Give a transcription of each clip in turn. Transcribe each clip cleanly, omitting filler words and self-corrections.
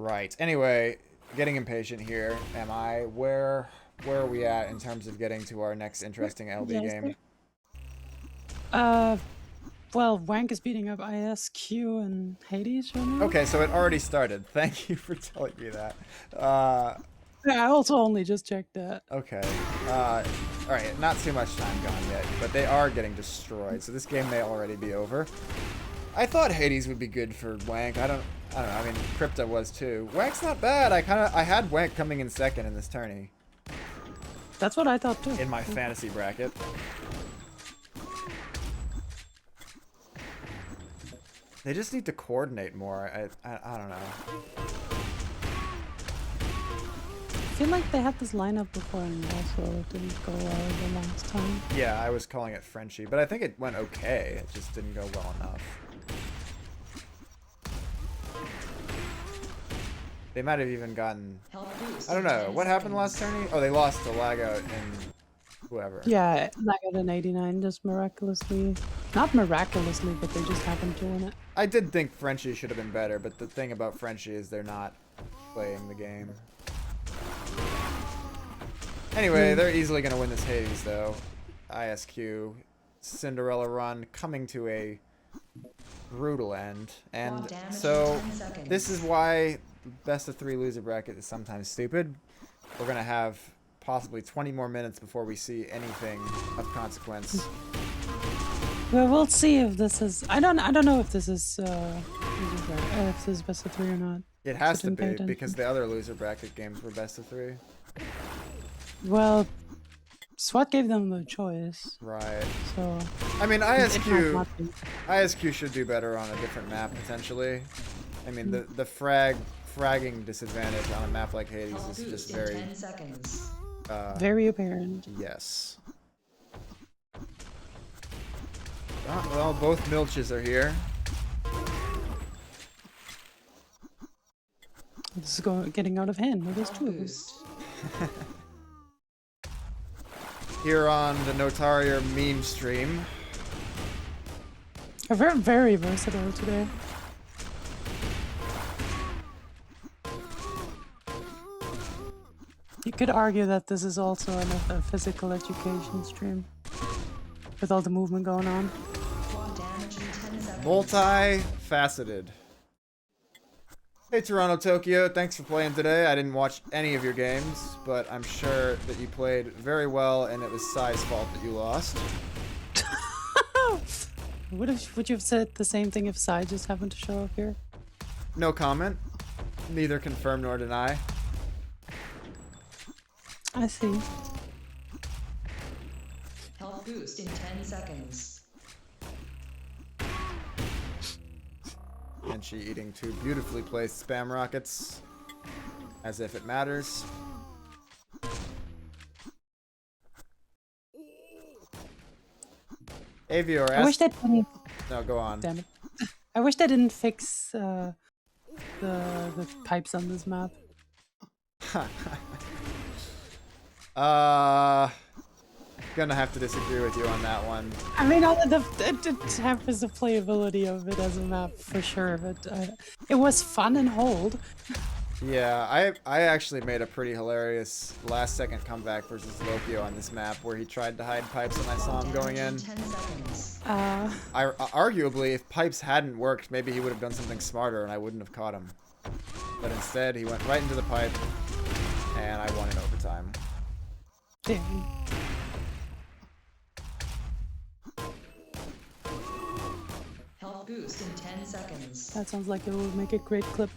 Right. Anyway, getting impatient here. Am I? Where are we at in terms of getting to our next interesting LB Yes, game? uh, well, Wank is beating up ISQ and Hades right now. Okay, so it already started. Thank you for telling me that. Uh, Yeah, I also only just checked that. okay. All right, not too much time gone yet, but they are getting destroyed. So this game may already be over. I thought Hades would be good for Wank. I don't know. I mean, Crypta was too. Wank's not bad. I had Wank coming in second in this tourney That's what I thought too. in my fantasy bracket. They just need to coordinate more. I don't know. I feel like they had this lineup before and also it didn't go well the last time. Yeah, I was calling it Frenchie, but I think it went okay. It just didn't go well enough. They might have even gotten... I don't know. What happened last tourney? Oh, they lost to Lagout and whoever. Yeah, like at an 89, just miraculously. Not miraculously, but they just happened to win it. I did think Frenchie should have been better, but the thing about Frenchie is they're not playing the game. Anyway, they're easily going to win this Hades, though. ISQ, Cinderella run coming to a brutal end. And so this is why best of 3 loser bracket is sometimes stupid. We're going to have possibly 20 more minutes before we see anything of consequence. Well, we'll see if this is. I don't know if this is if this is best of 3 or not. It has to be because the other loser bracket games were best of 3. Well, SWAT gave them the choice. Right. So. I mean, ISQ should do better on a different map potentially. I mean, the fragging disadvantage on a map like Hades is just very. Very apparent. Yes. Well, both Milches are here. This is getting out of hand. Well, there's 2 of us. Here on the Notarier meme stream. We're very versatile today. You could argue that this is also a physical education stream. With all the movement going on. Multi-faceted. Hey Toronto Tokyo, thanks for playing today. I didn't watch any of your games, but I'm sure that you played very well and it was Sai's fault that you lost. Would you have said the same thing if Sai just happened to show up here? No comment. Neither confirm nor deny. I see. Health boost in 10 seconds. And she eating 2 beautifully placed spam rockets. As if it matters. Avior asked... I wish they didn't... No, go on. Damn it. I wish they didn't fix the pipes on this map. Gonna have to disagree with you on that one. I mean, it hampers the playability of it as a map for sure, but it was fun and hold. Yeah, I actually made a pretty hilarious last-second comeback versus Lokio on this map where he tried to hide pipes and I saw him going in. Arguably, if pipes hadn't worked, maybe he would have done something smarter and I wouldn't have caught him. But instead, he went right into the pipe and I won in overtime. Damn. Health boost in 10 seconds. That sounds like it would make a great clip.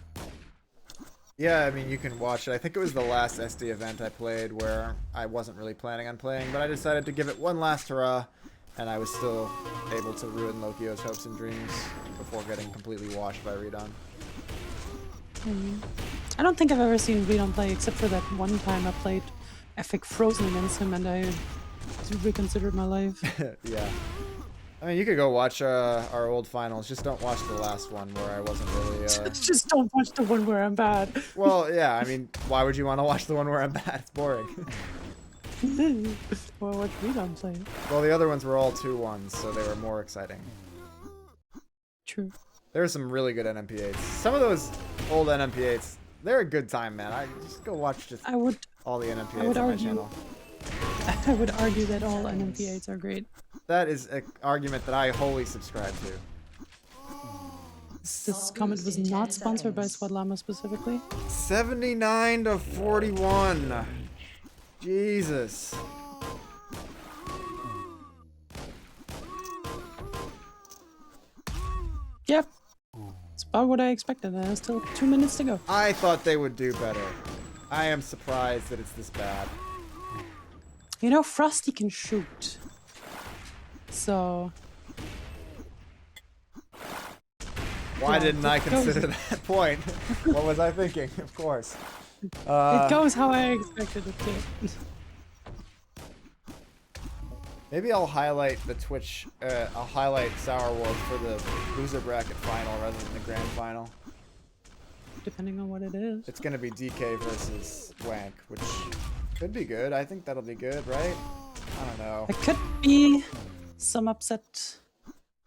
Yeah, I mean, you can watch it. I think it was the last SD event I played where I wasn't really planning on playing, but I decided to give it one last hurrah, and I was still able to ruin Lokio's hopes and dreams before getting completely washed by Redon. I don't think I've ever seen Redon play except for that one time I played Epic Frozen against him and I reconsidered my life. Yeah. I mean, you could go watch our old finals. Just don't watch the last one where I wasn't really... Just don't watch the one where I'm bad. Well, yeah, I mean, why would you want to watch the one where I'm bad? It's boring. Well, watch Redon play. Well, the other ones were all 2-1s, so they were more exciting. True. There are some really good NMP8s. Some of those old NMP8s, They're a good time, man. I just go watch just I would all the NMPAs I would on my argue channel. I would argue that all NMP8s are great. That is an argument that I wholly subscribe to. This comment was not sponsored by Swat Llama specifically. 79 to 41. Jesus. Yep. It's about what I expected. There's still 2 minutes to go. I thought they would do better. I am surprised that it's this bad. You know, Frosty can shoot. So... Why Yeah, didn't I it goes- consider that point? What was I thinking? Of course. it goes how I expected it to. Maybe I'll highlight the Twitch. I'll highlight Sour Wolf for the loser bracket final rather than the grand final. Depending on what it is. It's gonna be DK versus Wank, which could be good. I think that'll be good, right? I don't know. It could be some upset,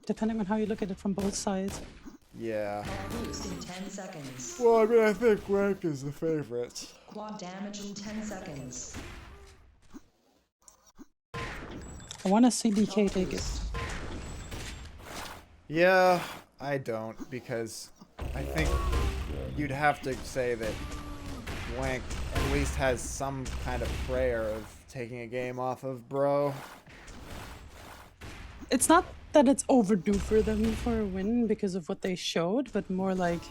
depending on how you look at it from both sides. Yeah. Boost in 10 seconds. Well, I mean, I think Wank is the favorite. Quad damage in 10 seconds. I want to see DK take it. Yeah, I don't, because I think you'd have to say that Wank at least has some kind of prayer of taking a game off of Bro. It's not that it's overdue for them for a win because of what they showed, but more like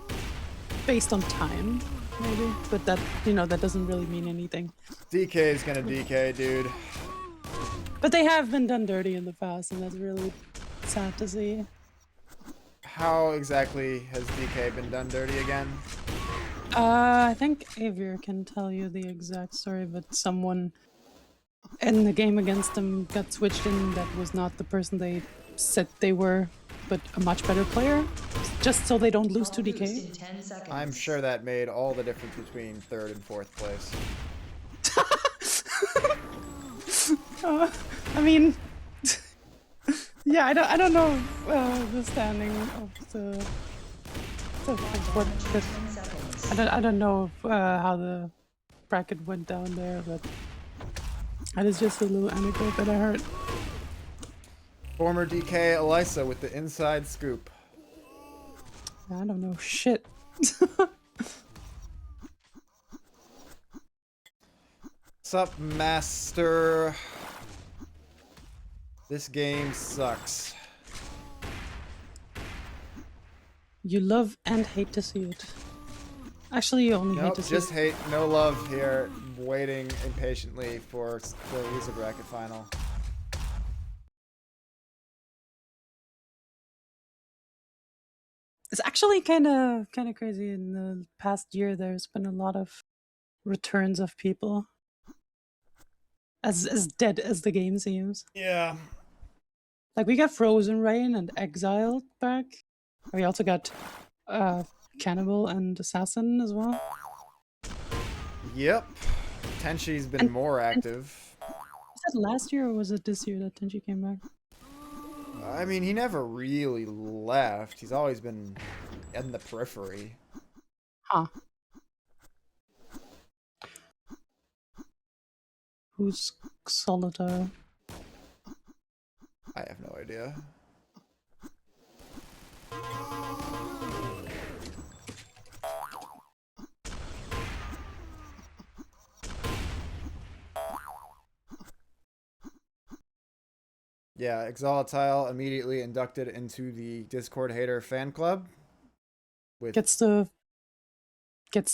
based on time, maybe. But that, you know, that doesn't really mean anything. DK is gonna DK, dude. But they have been done dirty in the past, and that's really sad to see. How exactly has DK been done dirty again? I think Avier can tell you the exact story, but someone in the game against them got switched in that was not the person they said they were, but a much better player, just so they don't lose to Boost DK. in 10 seconds. I'm sure that made all the difference between 3rd and 4th place. I mean, yeah, I don't know the standing of the what the, 10 seconds. I don't know how the bracket went down there, but that is just a little anecdote that I heard. Former DK Elisa with the inside scoop. I don't know shit. Sup, master? This game sucks. You love and hate to see it. Actually, you only hate Nope, to see just it. hate, no love here. Waiting impatiently for the loser bracket final. It's actually kind of crazy. In the past year, there's been a lot of returns of people. As dead as the game seems. Yeah. Like, we got Frozen Rain and Exiled back. We also got Cannibal and Assassin as well. Yep. Tenshi's been And- more active. Was it last year or was it this year that Tenchi came back? I mean, he never really left. He's always been in the periphery. Huh. Who's Solitaire? I have no idea. Yeah, Exolatile immediately inducted into the Discord hater fan club. With Gets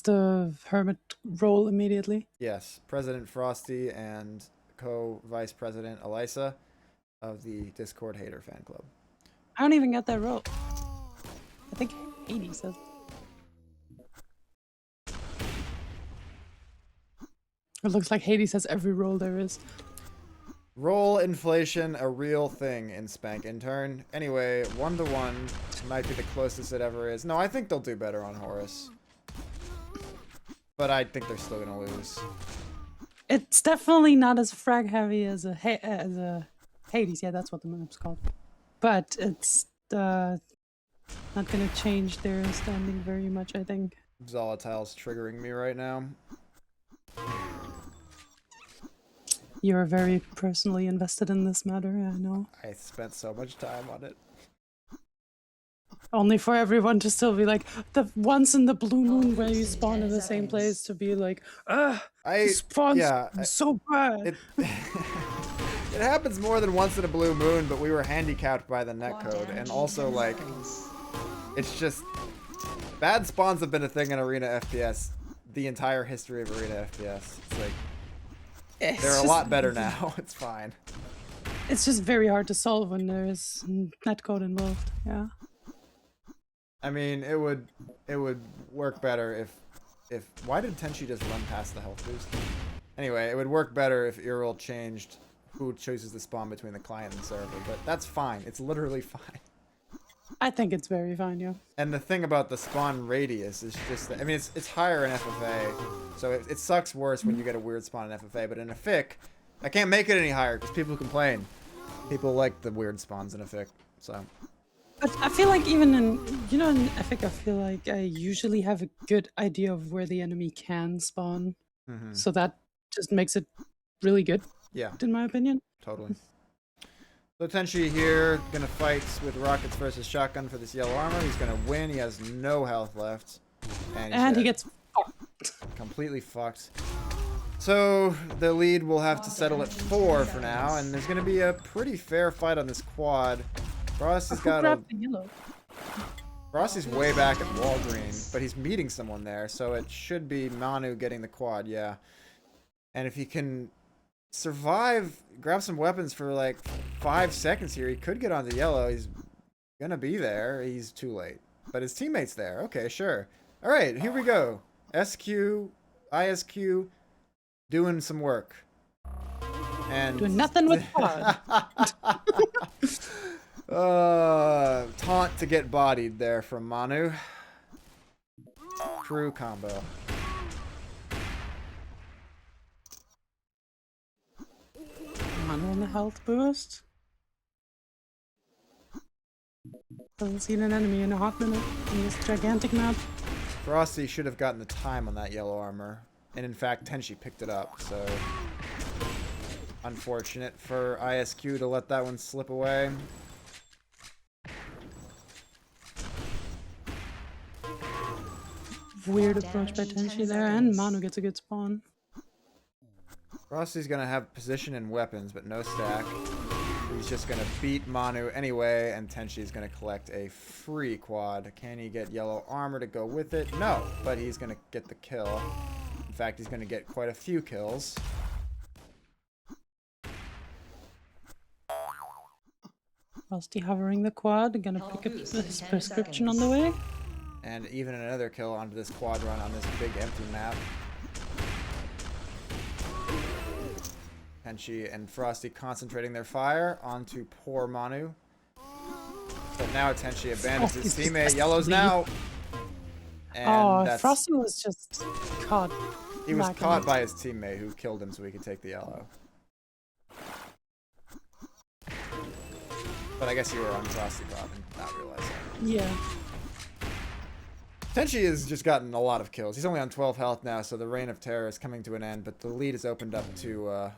the hermit role immediately. yes, President Frosty and co-vice president Elisa of the Discord hater fan club. I don't even get that role. I think Hades says. It looks like Hades has every role there is. Roll inflation, a real thing in Spank Intern. Anyway, 1-1 might be the closest it ever is. No, I think they'll do better on Horus. But I think they're still gonna lose. It's definitely not as frag heavy as a Hades. Yeah, that's what the map's called. But it's not gonna change their standing very much, I think. Volatile's triggering me right now. You're very personally invested in this matter, I know. I spent so much time on it. Only for everyone to still be like, the once in the blue moon where you Boost in spawn 10 in the same seconds. place to be like, this spawn's yeah, so bad. It it happens more than once in a blue moon, but we were handicapped by the netcode, and also like it's just bad spawns have been a thing in Arena FPS the entire history of Arena FPS. It's like they're a lot better now. It's fine. It's just very hard to solve when there's netcode involved. Yeah. I mean, it would work better if why did Tenchi just run past the health boost? Anyway, it would work better if Earl changed who chooses the spawn between the client and server, but that's fine. It's literally fine. I think it's very fine, yeah. And the thing about the spawn radius is just that, I mean, it's higher in FFA, so it sucks worse when you get a weird spawn in FFA, but in a FIC, I can't make it any higher because people complain. People like the weird spawns in a FIC, so. But I feel like even in, you know, in Epic, I feel like I usually have a good idea of where the enemy can spawn. Mm-hmm. So that just makes it really good, Yeah, in my opinion. totally. So Tenchi here, gonna fight with rockets versus shotgun for this yellow armor. He's gonna win. He has no health left. And he gets completely fucked. So the lead will have to settle at 4 for now, and there's gonna be a pretty fair fight on this quad. Frosty's got a... Frosty's way back at Walgreen, but he's meeting someone there, so it should be Manu getting the quad, yeah. And if he can survive, grab some weapons for like 5 seconds here, he could get onto yellow. He's gonna be there. He's too late. But his teammate's there. Okay, sure. Alright, here we go. SQ, ISQ, doing some work. And doing nothing with quad. Taunt to get bodied there from Manu. True combo. Manu on the health boost. Hasn't seen an enemy in a hot minute in this gigantic map. Frosty should have gotten the time on that yellow armor. And in fact, Tenchi picked it up, so... Unfortunate for ISQ to let that one slip away. Weird approach by Tenchi there, and Manu gets a good spawn. Frosty's gonna have position and weapons, but no stack. He's just gonna beat Manu anyway, and Tenchi's gonna collect a free quad. Can he get yellow armor to go with it? No, but he's gonna get the kill. In fact, he's gonna get quite a few kills. Frosty hovering the quad, gonna pick up his prescription on the way. And even another kill onto this quad run on this big empty map. Tenchi and Frosty concentrating their fire onto poor Manu. But now Tenchi abandons his teammate. Yellow's now. And Frosty was just caught. He was caught by his teammate who killed him so he could take the yellow. But I guess you were on Frosty Bob and not realize that. Yeah. Tenchi has just gotten a lot of kills. He's only on 12 health now, so the reign of terror is coming to an end, but the lead is opened up to,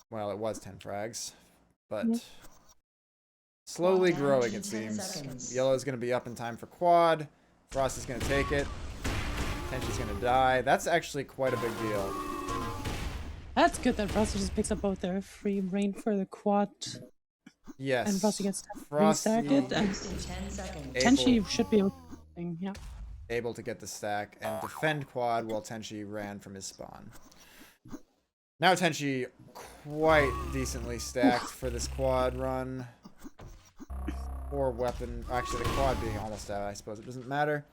well, it was 10 frags, but slowly growing, it seems. Yellow's going to be up in time for quad. Frosty's going to take it. Tenchi's going to die. That's actually quite a big deal. That's good that Frosty just picks up both their free reign for the quad. Yes. And Frosty gets to restack it, and Tenchi should be able to yeah. Able to get the stack and defend quad while Tenchi ran from his spawn. Now Tenchi quite decently stacked for this quad run. Or weapon. Actually, the quad being almost out, I suppose it doesn't matter.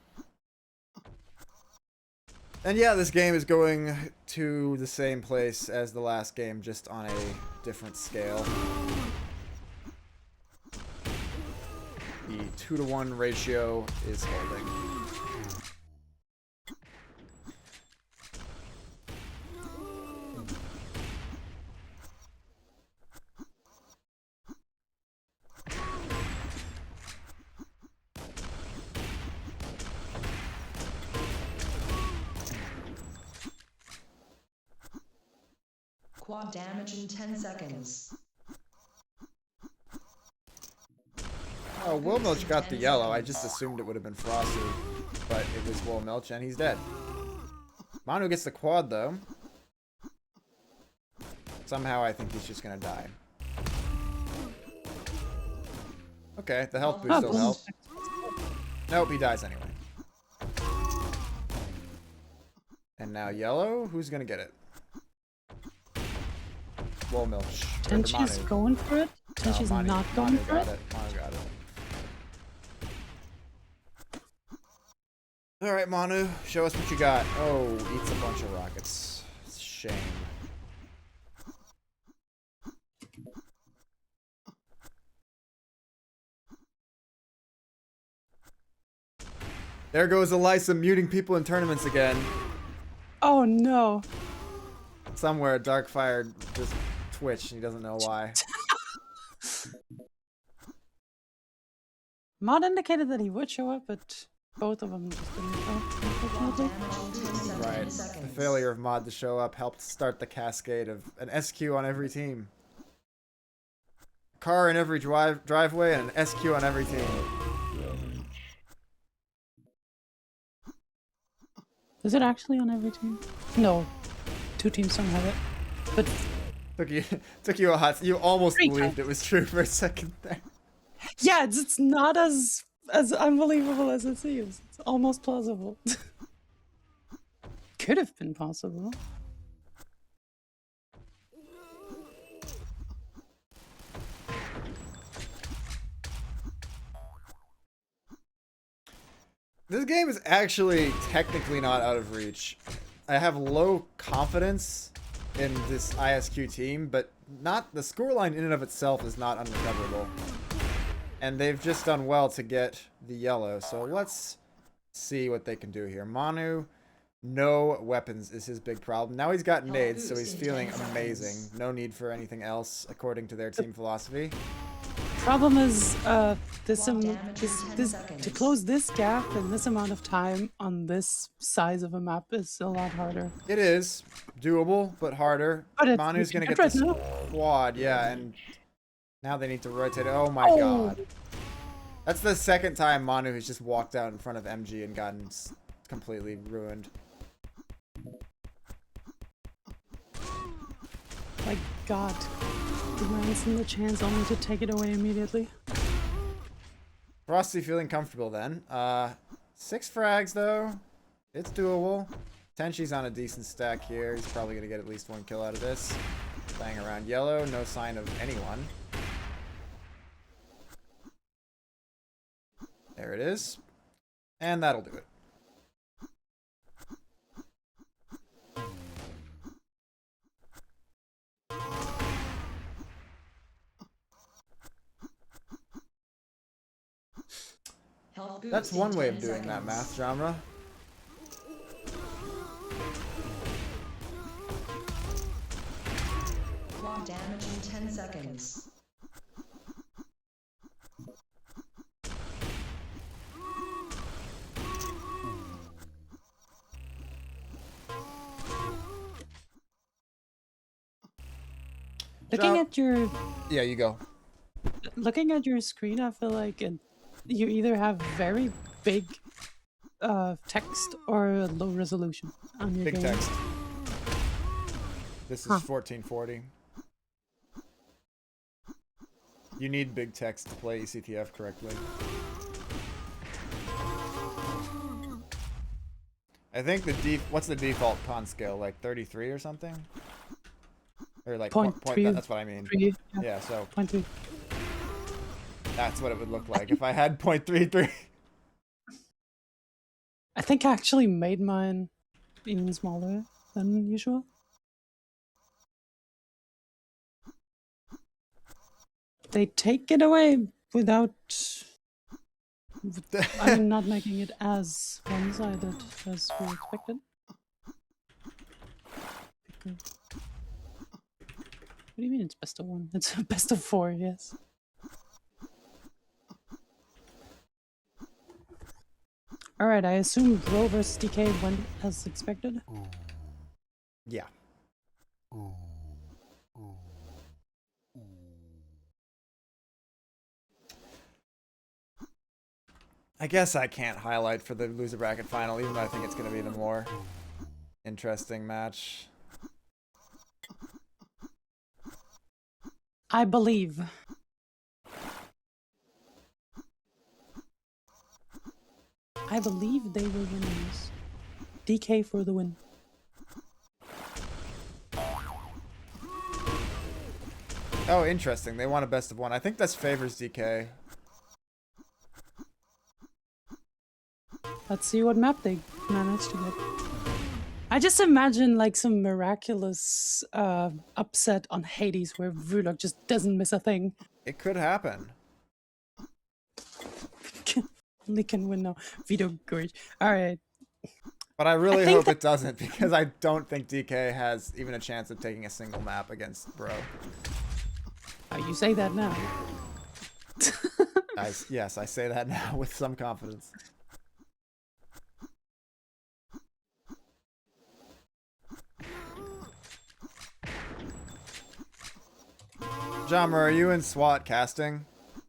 And yeah, this game is going to the same place as the last game, just on a different scale. The 2-to-1 ratio is holding. Quad damage in 10 seconds. Oh, Will Milch got the yellow. I just assumed it would have been Frosty, but it was Will Milch, and he's dead. Manu gets the quad, though. Somehow, I think he's just gonna die. Okay, the health boost will help. Nope, he dies anyway. And now yellow, who's gonna get it? Will Milch. Tenchi's going for it? Tenchi's not going for it? Manu got it. Alright, Manu, show us what you got. Oh, eats a bunch of rockets. Shame. There goes Elisa muting people in tournaments again. Oh no. Somewhere, Darkfire just twitched and he doesn't know why. Mod indicated that he would show up, but both of them just didn't show up, unfortunately. Right. The failure of Mod to show up helped start the cascade of an SQ on every team. Car in every driveway and an SQ on every team. Is it actually on every team? No. 2 teams don't have it. But Took you a hot. You almost Three believed times. it was true for a second there. yeah, it's not as unbelievable as it seems. It's almost plausible. Could have been possible. This game is actually technically not out of reach. I have low confidence in this ISQ team, but not the scoreline in and of itself is not unrecoverable. And they've just done well to get the yellow, so let's see what they can do here. Manu, no weapons is his big problem. Now he's got nades, so he's feeling amazing. No need for anything else, according to their team philosophy. Problem is, to close this gap in this amount of time on this size of a map is a lot harder. It is doable, but harder. But Manu's gonna get this quad, yeah, and now they need to rotate it. Oh my god. That's the second time Manu has just walked out in front of MG and gotten completely ruined. My god. The ransom the chance only to take it away immediately. Frosty feeling comfortable then. 6 frags though. It's doable. Tenchi's on a decent stack here. He's probably gonna get at least 1 kill out of this. Playing around yellow, no sign of anyone. There it is. And that'll do it. That's one way of doing that math genre. Quad damage in 10 seconds. Looking at your Yeah, you go. looking at your screen, I feel like you either have very big text or low resolution on your Big game. text. This is 1440. You need big text to play ECTF correctly. I think what's the default pawn scale? Like 33 or something? Or like point, 0.3, that's what I mean. Yeah, so 0.3. that's what it would look like if I had 0.33. I think I actually made mine even smaller than usual. They take it away without, I mean, not making it as one-sided as we expected. What do you mean it's best of 1? It's a best of 4, yes. Alright, I assume Bro vs DK went as expected. Yeah. I guess I can't highlight for the loser bracket final, even though I think it's going to be the more interesting match. I believe. I believe they will win this. DK for the win. Oh, interesting. They want a best of one. I think this favors DK. Let's see what map they manage to get. I just imagine like some miraculous upset on Hades where Vlog just doesn't miss a thing. It could happen. Only can win now. Vito Gorge. Alright. But I really hope it doesn't, because I don't think DK has even a chance of taking a single map against Bro. Oh, you say that now. Yes, I say that now with some confidence. Jammer, are you in SWAT casting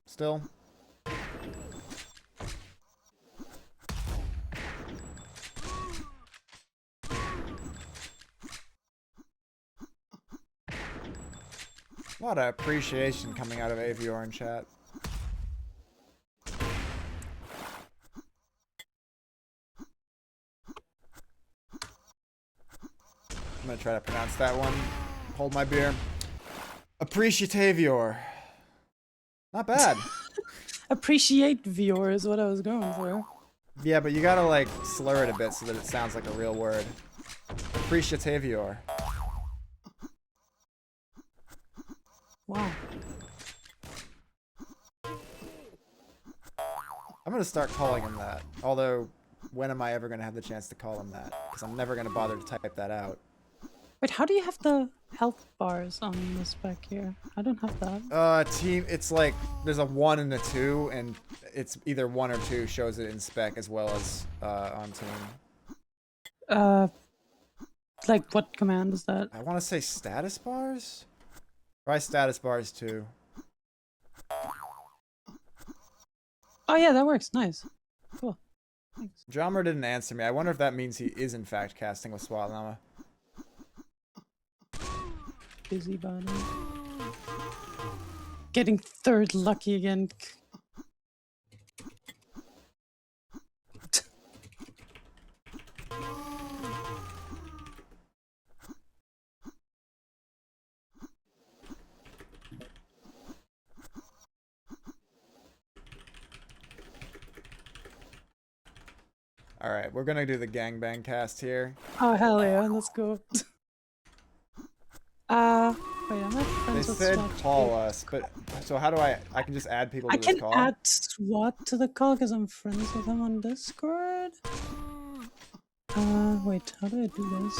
still? A lot of appreciation coming out of Avior in chat. I'm gonna try to pronounce that one. Hold my beer. Appreciatavior. Not bad. Appreciate viewer is what I was going for. Yeah, but you gotta like slur it a bit so that it sounds like a real word. Appreciatavior. Wow. I'm gonna start calling him that. Although, when am I ever gonna have the chance to call him that? Because I'm never gonna bother to type that out. Wait, how do you have the health bars on the spec here? I don't have that. It's like, there's a 1 and a 2, and it's either 1 or 2 shows it in spec as well as on team. Like what command is that? I want to say status bars? Try status bars too. Oh yeah, that works. Nice. Cool. Thanks. Drummer didn't answer me. I wonder if that means he is in fact casting with SWAT Llama. Busybody. Getting third lucky again. Alright, we're gonna do the gangbang cast here. Oh hell yeah, let's go. Wait, am I They friends with said SWAT? call us, but so how do I can just add people to I this can call? add SWAT to the call because I'm friends with him on Discord. Wait, how do I do this?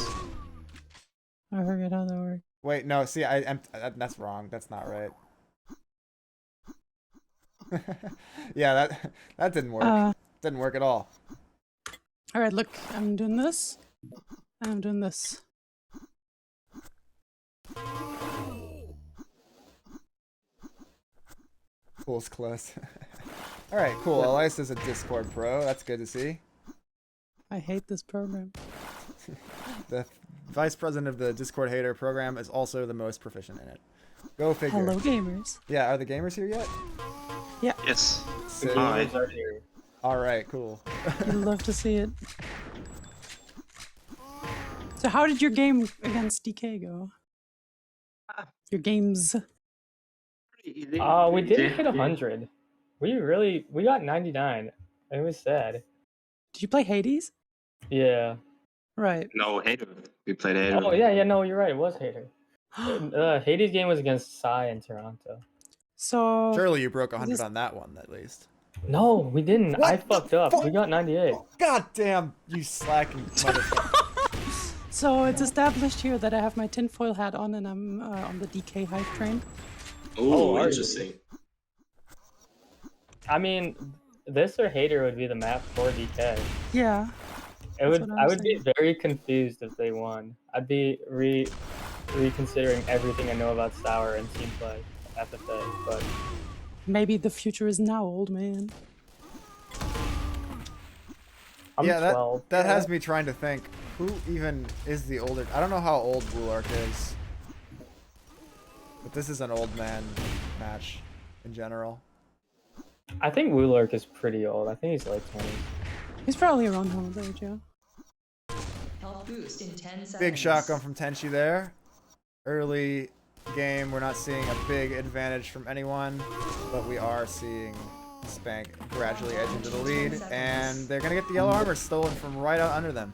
I forget how that works. Wait, no, see, that's wrong. That's not right. Yeah, that didn't work. Didn't work at all. Alright, look, I'm doing this. And I'm doing this. Cool's close. Alright, cool. Elias is a Discord pro. That's good to see. I hate this program. The vice president of the Discord hater program is also the most proficient in it. Go figure. Hello, gamers. Yeah, are the gamers here yet? Yeah. Yes. Sick. Hi. Alright, cool. You'd love to see it. So how did your game against DK go? Your games. We didn't hit 100. We got 99. It was sad. Did you play Hades? Yeah. Right. No, Hater. We played Hater. Oh yeah, no, you're right. It was Hater. Hades game was against Psy in Toronto. So Surely you broke 100 on that one, at least. No, we didn't. What I fucked up. We got 98. God damn, you slacking motherfucker. So it's established here that I have my tinfoil hat on and I'm on the DK hype train. Oh, are interesting. I mean, this or Hater would be the map for DK. Yeah. It would. what I'm I would be saying. very confused if they won. I'd be reconsidering everything I know about Sour and team play, FFA. But Maybe the future is now, old man. I'm yeah, 12. that has me trying to think. Who even is the older? I don't know how old Wulark is. But this is an old man match in general. I think Wulark is pretty old. I think he's late 20s. He's probably around home age, yeah. Health boost in 10 seconds. Big shotgun from Tenchi there. Early game, we're not seeing a big advantage from anyone, but we are seeing Spank gradually edge into the lead, and they're gonna get the yellow armor stolen from right out under them.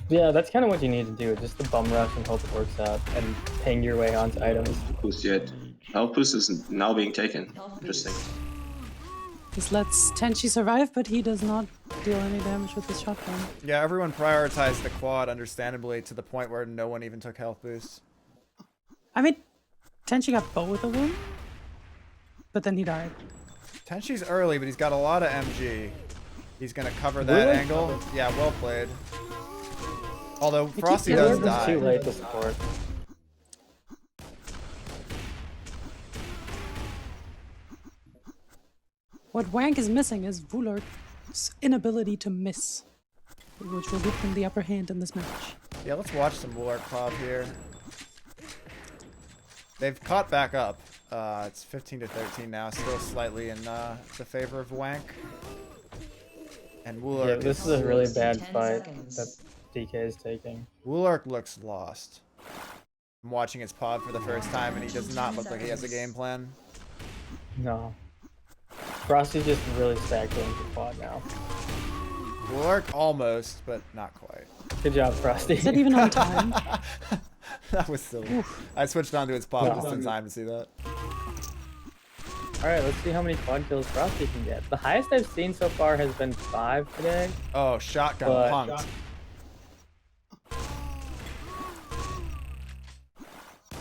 Yeah, that's kind of what you need to do. Just the bum rush and hope it works out, and ping your way onto items. Boost yet. Health boost is now being taken. Health Interesting. boost. This lets Tenchi survive, but he does not deal any damage with his shotgun. Yeah, everyone prioritized the quad, understandably, to the point where no one even took health boosts. I mean, Tenchi got both of them, but then he died. Tenchi's early, but he's got a lot of MG. He's gonna cover that angle. Yeah, well played. Although Frosty does It's too die. late to support. What Wank is missing is Wulark's inability to miss, which will give him the upper hand in this match. Yeah, let's watch some Wulark pop here. They've caught back up. It's 15 to 13 now, still slightly in the favor of Wank. And Wulark. Yeah, this is a really bad 10 fight seconds. that DK is taking. Wulark looks lost. I'm watching his pod for the first time, and he does not look like he has a game plan. No. Frosty's just really stacked into quad now. Wulark almost, but not quite. Good job, Frosty. Is that even on time? That was silly. I switched onto his pod just in time to see that. Alright, let's see how many quad kills Frosty can get. The highest I've seen so far has been 5 today. Oh, shotgun But- punked.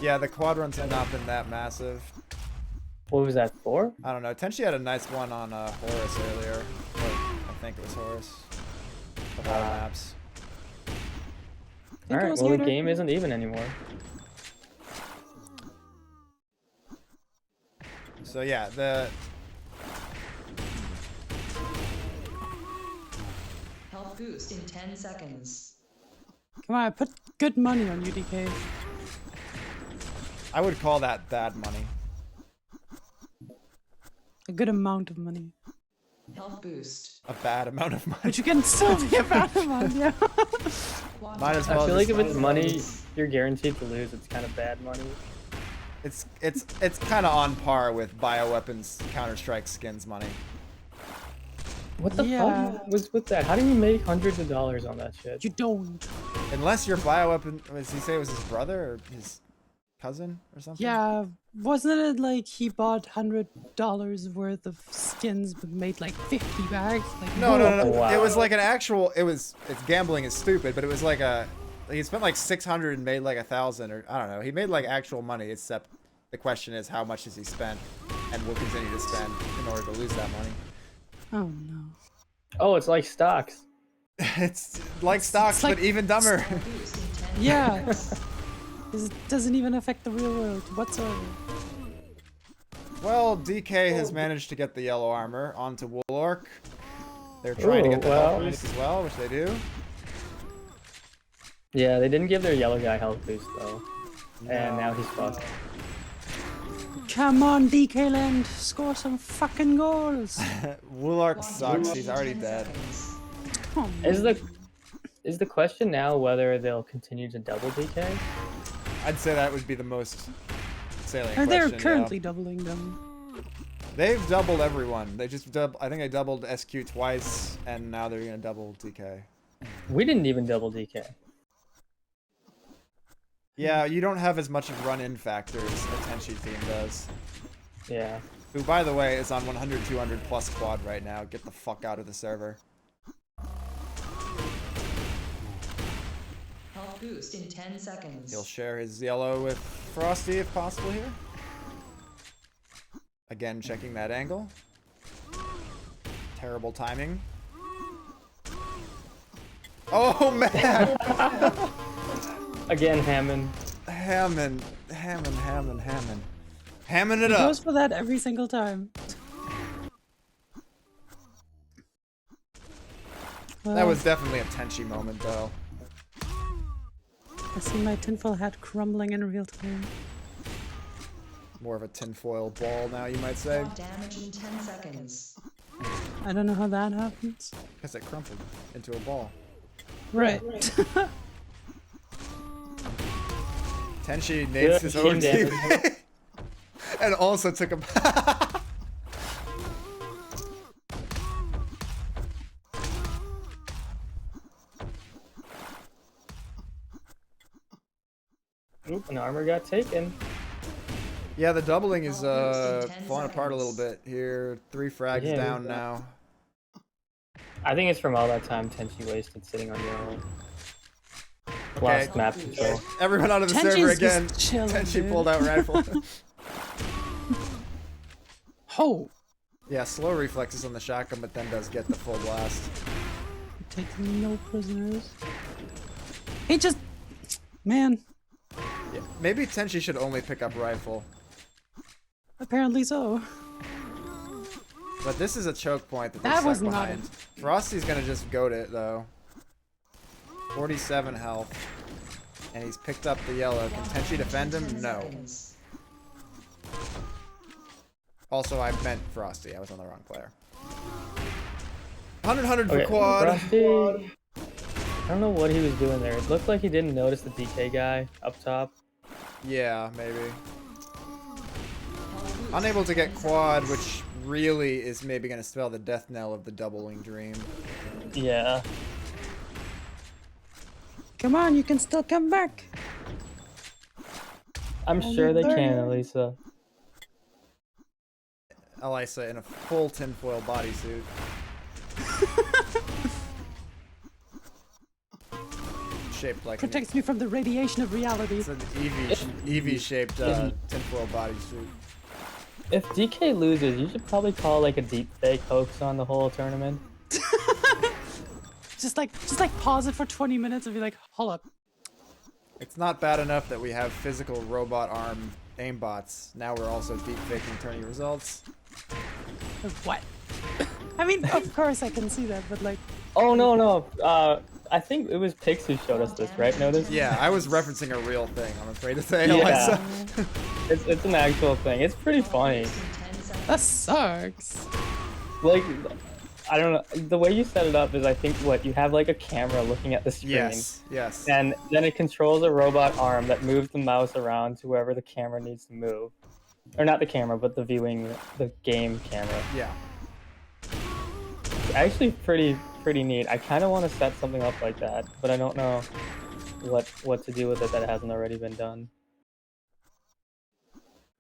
Yeah, the quad runs have not been that massive. What was that for? I don't know. Tenchi had a nice one on Horus earlier. But I think it was Horus. Of all maps. Think it Alright, was well the Hater. game isn't even anymore. So yeah, the Health boost in 10 seconds. Come on, I put good money on UDK. I would call that bad money. A good amount of money. Health boost. A bad amount of money. But you can still be a bad amount, yeah. Might as I well feel like if just- it's money you're guaranteed to lose, it's kind of bad money. It's kind of on par with bioweapons Counter-Strike skins money. What the Yeah. fuck was with that? How do you make hundreds of dollars on that shit? You don't. Unless your bioweapon, does he say it was his brother or his cousin or something? Yeah, wasn't it like he bought $100 worth of skins but made like 50 bags? Like, No. Wow. It was like an actual. It's gambling is stupid, but it was like he spent like 600 and made like 1,000 or I don't know. He made like actual money. Except the question is how much has he spent and will continue to spend in order to lose that money. Oh no. Oh, it's like stocks. It's like stocks, like- but even dumber. Boost in 10 Yeah. It doesn't even affect the real world whatsoever. Well, DK has managed to get the yellow armor onto Wulark. They're trying to get the health boost as well, which they do. Yeah, they didn't give their yellow guy health boost though. And now he's fucked. Come on, DK Land, score some fucking goals. Wulark sucks. He's already dead. Oh, Is the question now whether they'll continue to double DK? I'd say that would be the most salient Or question. they're yeah. currently doubling them. They've doubled everyone. They just I think they doubled SQ twice, and now they're gonna double DK. We didn't even double DK. Yeah, you don't have as much of run-in factor as a Tenchi team does. Yeah. Who, by the way, is on 100, 200 plus quad right now. Get the fuck out of the server. Health boost in 10 seconds. He'll share his yellow with Frosty if possible here. Again, checking that angle. Terrible timing. Oh man! Again, Hammond. Hammond it He up. goes for that every single time. That Well, was definitely a Tenchi moment, though. I see my tinfoil hat crumbling in real time. More of a tinfoil ball now, you might say. Damage in 10 seconds. I don't know how that happens. Because it crumpled into a ball. Right. Tenchi names his own team teammate. And also took a... Oop, an armor got taken. Yeah, the doubling is Almost in 10 falling apart a little seconds. bit here. 3 frags Yeah, down we've got- now. I think it's from all that time Tenchi wasted sitting on yellow. Okay. Lost map control. Everyone out of the Tenchi's server just again. chilling, Tenchi dude. pulled out rifle. Ho! Yeah, slow reflexes on the shotgun, but then does get the full blast. Takes no prisoners. He just... Man, Yeah, maybe Tenchi should only pick up rifle. apparently so. But this is a choke point that That they're stuck was not behind. Frosty's gonna just goat it, though. 47 health. And he's picked up the yellow. Can Tenchi defend him? 10 No. seconds. Also, I meant Frosty. I was on the wrong player. 100 for Okay, quad. Frosty. I don't know what he was doing there. It looked like he didn't notice the DK guy up top. Yeah, maybe. Unable to get quad, which really is maybe going to spell the death knell of the doubling dream. Yeah. Come on, you can still come back. I'm Only sure they third. can, Elisa. Elisa in a full tinfoil bodysuit. Shaped like Protects me from the radiation of reality. it's an Eevee-shaped tinfoil bodysuit. If DK loses, you should probably call like a deep fake hoax on the whole tournament. Just like pause it for 20 minutes and be like, hold up. It's not bad enough that we have physical robot arm aimbots. Now we're also deep faking tourney results. What? I mean, of course I can see that, but like, Oh no. I think it was Pix who showed us this, right? Notice? Yeah, I was referencing a real thing, I'm afraid to say, Yeah. Elisa. It's an actual thing. It's pretty funny. In 10 seconds. that sucks. Like, I don't know. The way you set it up is, I think, what you have like a camera looking at the screen. Yes. And then it controls a robot arm that moves the mouse around to wherever the camera needs to move. Or not the camera, but the game camera. Yeah. It's actually pretty neat. I kind of want to set something up like that, but I don't know what to do with it that hasn't already been done.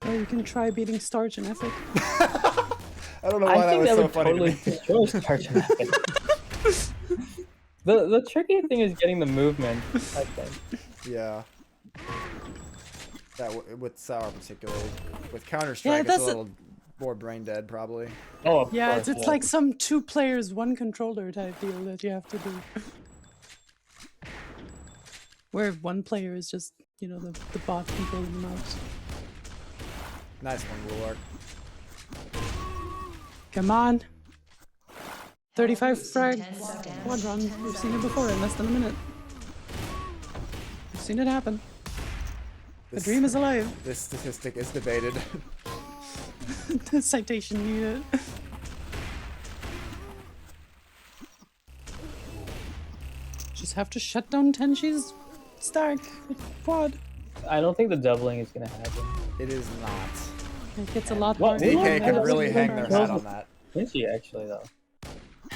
Or you can try beating Starch and Epic. I don't know why I that think was that so would funny totally to me. destroy Starch and Epic. The tricky thing is getting the movement, I think. Yeah. With Sour particularly. With Counter-Strike, Yeah, it's that's a a- little more brain dead, probably. Oh, of Yeah, course, it's like some 2 players, 1 controller type deal that you have to do. Where 1 player is just, you know, the bot controlling the mouse. Nice one, Rulark. Come on. 35 Boost in frag 10 seconds. quad run. 10 We've seen it before in less than a minute. We've seen it happen. The dream is alive. This statistic is debated. The citation needed. Just have to shut down Tenchi's stack with quad. I don't think the doubling is gonna happen. It is not. It gets a lot What? harder. DK Yeah, can that's really what hang I'm their saying. hat on that. Is he actually though?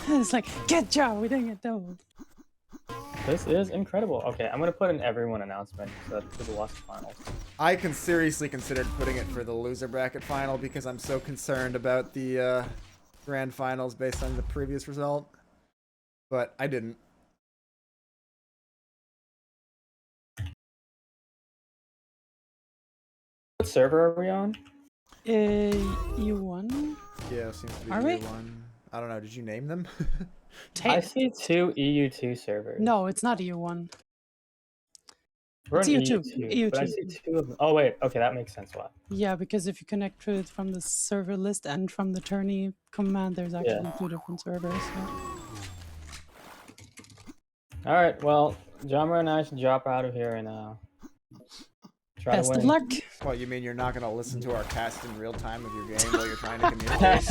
It's like, good job, we didn't get doubled. This is incredible. Okay, I'm gonna put an everyone announcement so that people watch the finals. I seriously considered putting it for the loser bracket final because I'm so concerned about the grand finals based on the previous result. But I didn't. What server are we on? You won? Yeah, seems to be Are we? one. I don't know. Did you name them? I see 2 EU2 servers. No, it's not EU1. We're It's in EU2. EU2, but I see 2 of them. Oh wait, okay, that makes sense. Why? Yeah, because if you connect to it from the server list and from the tourney command, there's actually 2 different servers. So. All right, well, Jammer and I should drop out of here and try Best to of win. luck. What, you mean you're not going to listen to our cast in real time of your game while you're trying to communicate?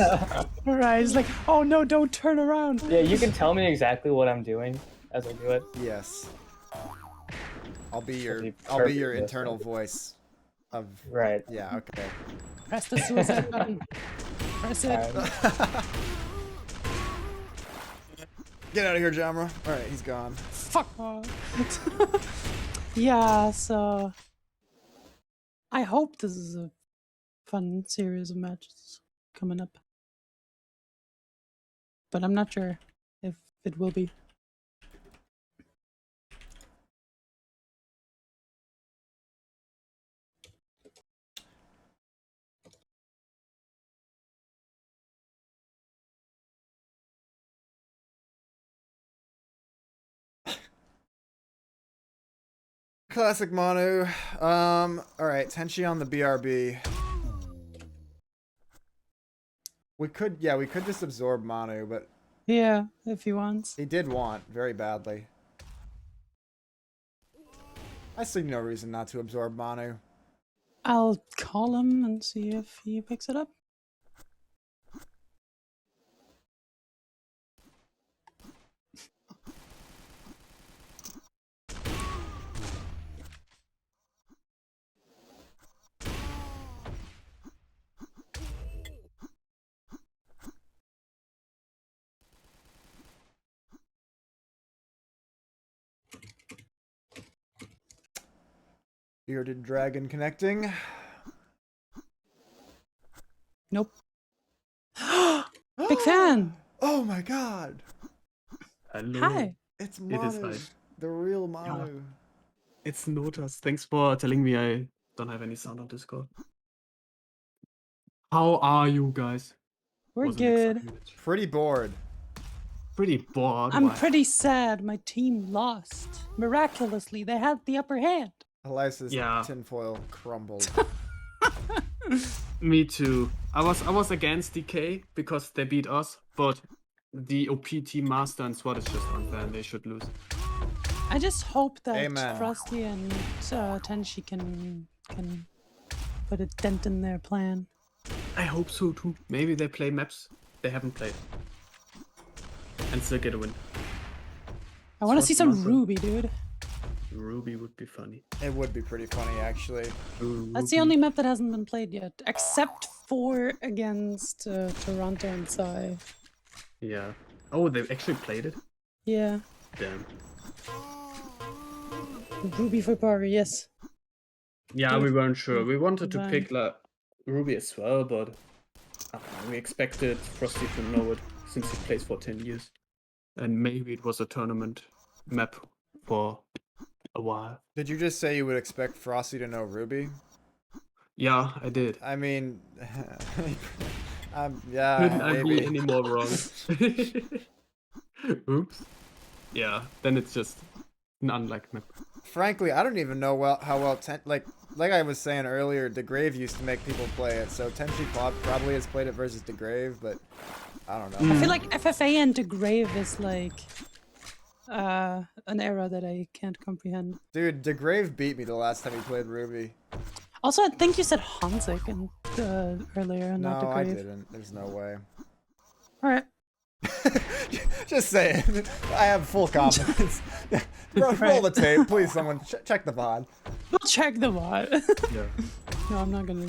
Right, it's like, oh no, don't turn around. Yeah, you can tell me exactly what I'm doing as I do it. Yes. I'll be your perfect internal voice of Right. Yeah, okay. Press the suicide button. Press it. Get out of here, Jamra. Alright, he's gone. Fuck off. Yeah, so I hope this is a fun series of matches coming up. But I'm not sure if it will be. Classic Manu. Alright, Tenchi on the BRB. We could just absorb Manu, but Yeah, if he wants. he did want very badly. I see no reason not to absorb Manu. I'll call him and see if he picks it up. Bearded dragon connecting. Nope. Big fan. Oh my god. Hello. Hi. It's It is Manu. I. The real Manu. It's Notas. Thanks for telling me I don't have any sound on Discord. How are you guys? We're Wasn't good. expecting it. Pretty bored. Pretty bored. I'm Why? pretty sad my team lost. Miraculously, they had the upper hand. Elisa's Yeah. tinfoil crumbled. Me too. I was against DK because they beat us, but the OP team Master and SWAT is just unfair and they should lose. I just hope that Amen. Frosty and Tenshi can put a dent in their plan. I hope so too. Maybe they play maps they haven't played. And still get a win. I want to SWAT see some Master. Ruby, dude. Ruby would be funny. It would be pretty funny, actually. That's the only map that hasn't been played yet, except for against Toronto and Sai. Yeah. Oh, they actually played it? Yeah, Damn. Ruby for Pari, yes. Yeah, we weren't sure. We wanted to Fine. pick like Ruby as well, but we expected Frosty to know it since he plays for 10 years. And maybe it was a tournament map for a while. Did you just say you would expect Frosty to know Ruby? Yeah, I did. I mean, yeah, Couldn't I be maybe. any more wrong? Oops. Yeah, then it's just an unlike map. Frankly, I don't even know how well like I was saying earlier, DeGrave used to make people play it, so Tenchi probably has played it versus DeGrave, but I don't know. I feel like FFA and DeGrave is like an era that I can't comprehend. Dude, DeGrave beat me the last time he played Ruby. Also, I think you said Hansik and earlier, not No, DeGrave. I didn't. There's no way. All right. Just saying. I have full confidence. Roll the tape, please. Someone check the VOD. We'll check the bot. Yeah. No, I'm not gonna.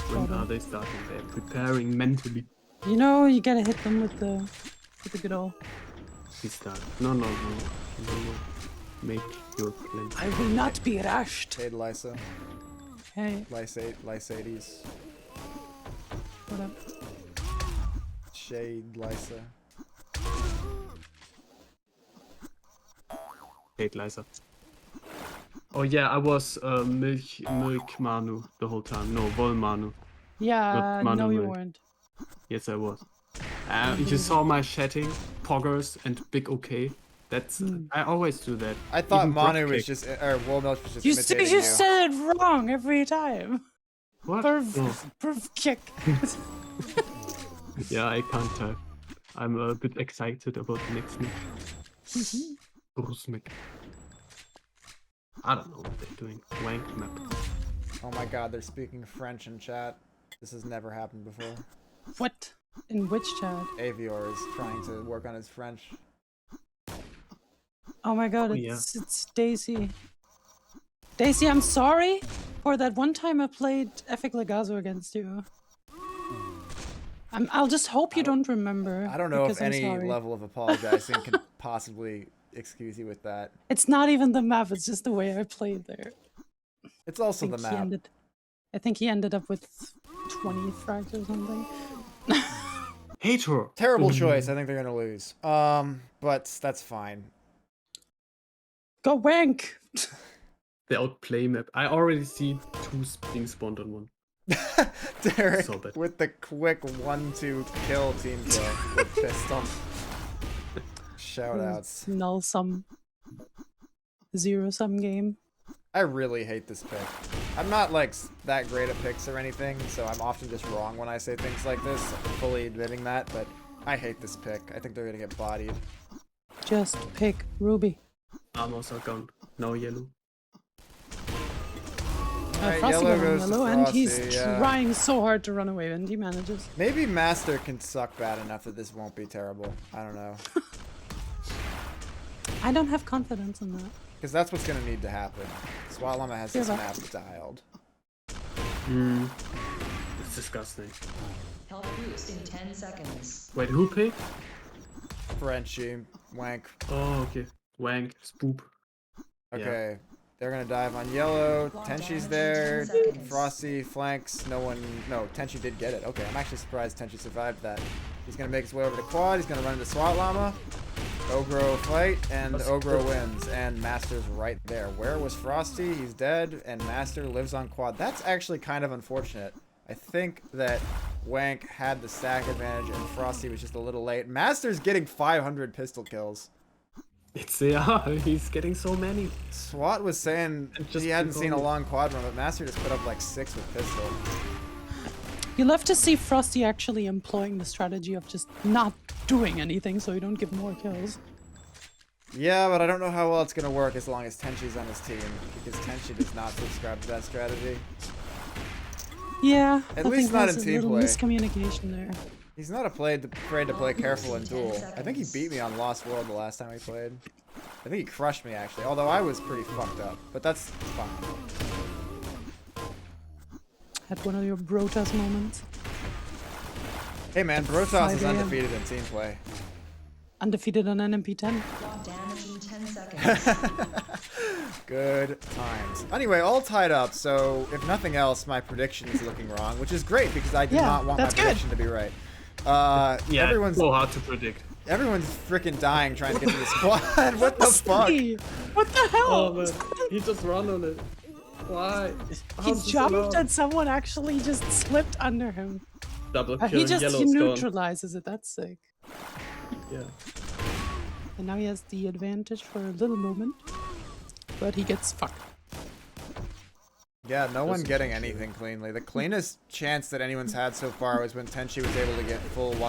When are they starting? They're preparing mentally. You know, you gotta hit them with the good old. He started. No. Make your plan. I will not be rushed. Shade Lysa. Hey, Lysades. what up? Shade Lysa. Hate Liza. Oh yeah, I was milk Manu the whole time. No, Vol Manu. Yeah, But no, you Manuel. weren't. Yes, I was. You saw my chatting. poggers and big OK. That's I always do that. I thought Even Manu Brook was kick. just, or Woolmilk was just You imitating see, you said it wrong every time. What? Perf, Oh, perf kick. yeah, I can't type. I'm a bit excited about the next match. Brusmik. I don't know what they're doing. Wank map. Oh my god, they're speaking French in chat. This has never happened before. What? In which chat? Avior is trying to work on his French. Oh my god, Oh, it's Daisy. Daisy, I'm sorry for that one time I played Epic Legazo against you. I'll just hope you don't remember. I don't know if because I'm any sorry. level of apologizing can possibly excuse you with that. It's not even the map, it's just the way I played there. It's also the map. I think he ended up with 20 frags or something. Hater. Terrible choice. I think they're gonna lose. But that's fine. Go wank! The outplay map. I already see 2 being spawned on one. Derek So bad. with the quick 1-2 kill team kill with pistol. Shoutouts. Null sum. Zero sum game. I really hate this pick. I'm not like that great at picks or anything, so I'm often just wrong when I say things like this. I'm fully admitting that, but I hate this pick. I think they're gonna get bodied. Just pick Ruby. Armors are gone. Now yellow. Alright, Frosty yellow got on goes to yellow, and he's Frosty, yeah. trying so hard to run away, and he manages. Maybe Master can suck bad enough that this won't be terrible. I don't know. I don't have confidence in that. Because that's what's gonna need to happen. SWAT Llama has this Give map up. dialed. It's disgusting. Health boost in 10 seconds. Wait, who picked? Frenchie, wank. Oh, okay. Wank, spoop. Okay, they're gonna dive on yellow. Block Tenchi's damage in there. 10 seconds. Frosty flanks. No, Tenchi did get it. Okay, I'm actually surprised Tenchi survived that. He's gonna make his way over to quad. He's gonna run into SWAT Llama. Ogro fight, and Ogro wins. And Master's right there. Where was Frosty? He's dead, and Master lives on quad. That's actually kind of unfortunate. I think that Wank had the stack advantage, and Frosty was just a little late. Master's getting 500 pistol kills. It's he's getting so many. SWAT was saying And just he hadn't seen a because- long quad run, but Master just put up like 6 with pistol. You love to see Frosty actually employing the strategy of just not doing anything so you don't give more kills. Yeah, but I don't know how well it's gonna work as long as Tenchi's on his team, because Tenchi does not subscribe to that strategy. Yeah, At I least think not there's in a little Teamplay. miscommunication there. He's not afraid to play careful in duel. I think he beat me on Lost World the last time we played. I think he crushed me actually, although I was pretty fucked up, but that's fine. Had one of your Brotas moments. Hey man, Brotos 5 is AM. undefeated in team play. Undefeated on NMP10. Block damage in 10 seconds. Good times. Anyway, all tied up, so if nothing else, my prediction is looking wrong, which is great because I did Yeah, not want my that's good. prediction to be right. Yeah, everyone's so hard to predict. freaking dying trying to get to the squad. What the fuck? Frosty! What the hell? Oh man, he just ran on it. Why? He How's this jumped allowed? and someone actually just slipped under him. Double kill. He just Yellow's gone. neutralizes it, that's sick. Yeah. And now he has the advantage for a little moment. But he gets fucked. Yeah, no one getting anything cleanly. The cleanest chance that anyone's had so far was when Tenchi was able to get full YA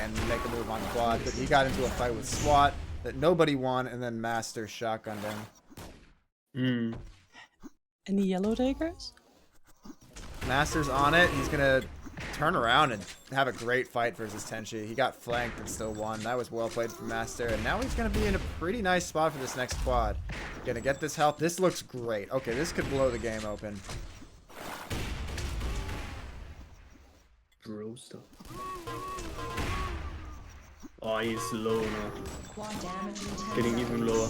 and make a move on quad, but he got into a fight with SWAT that nobody won, and then Master shotgunned him. Any yellow takers? Master's on it. He's gonna turn around and have a great fight versus Tenchi. He got flanked and still won. That was well played from Master, and now he's gonna be in a pretty nice spot for this next quad. Gonna get this health. This looks great. Okay, this could blow the game open. Bro stuff. Oh, he's low now. Quad damage in 10 Getting seconds. even lower.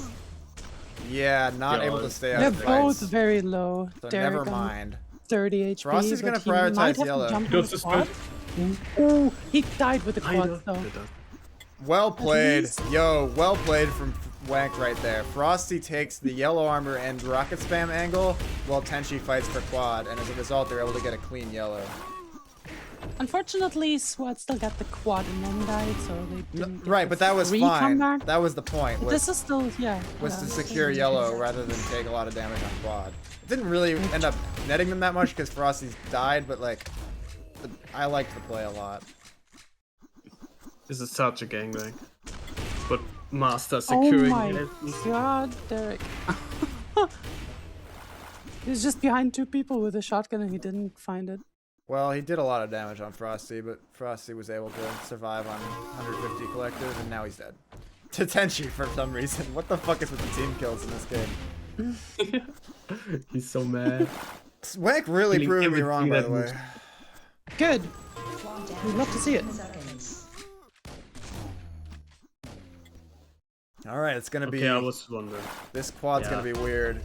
Yeah, not Yeah, able to stay out They're of both fights. very low. So Derek never on mind. 30 HP. Frosty's gonna but he might prioritize have to yellow. jump He on does the this quad. Ooh, he died with the I know. quad though. It does. Well played. least- Yo, well played from Wank right there. Frosty takes the yellow armor and rocket spam angle while Tenchi fights for quad, and as a result, they're able to get a clean yellow. Unfortunately, SWAT still got the quad and then died, so they didn't get Right, the but that was free fine. comeback. That was the point. But Was, this is still, yeah. was yeah, to it's secure still- yellow rather than take a lot of damage on quad. It didn't really end up netting them that much because Frosty's died, but like, I liked the play a lot. This is such a gangbang. But Master Oh securing my it. god, Derek. He's just behind two people with a shotgun and he didn't find it. Well, he did a lot of damage on Frosty, but Frosty was able to survive on 150 collectors, and now he's dead. To Tenchi for some reason. What the fuck is with the team kills in this game? He's so mad. Swank really Killing proved me wrong, by the everything way. that Good. Quad damage We'd love to see it. 10 seconds. Alright, it's gonna be... Okay, I was wondering. This quad's Yeah. gonna be weird.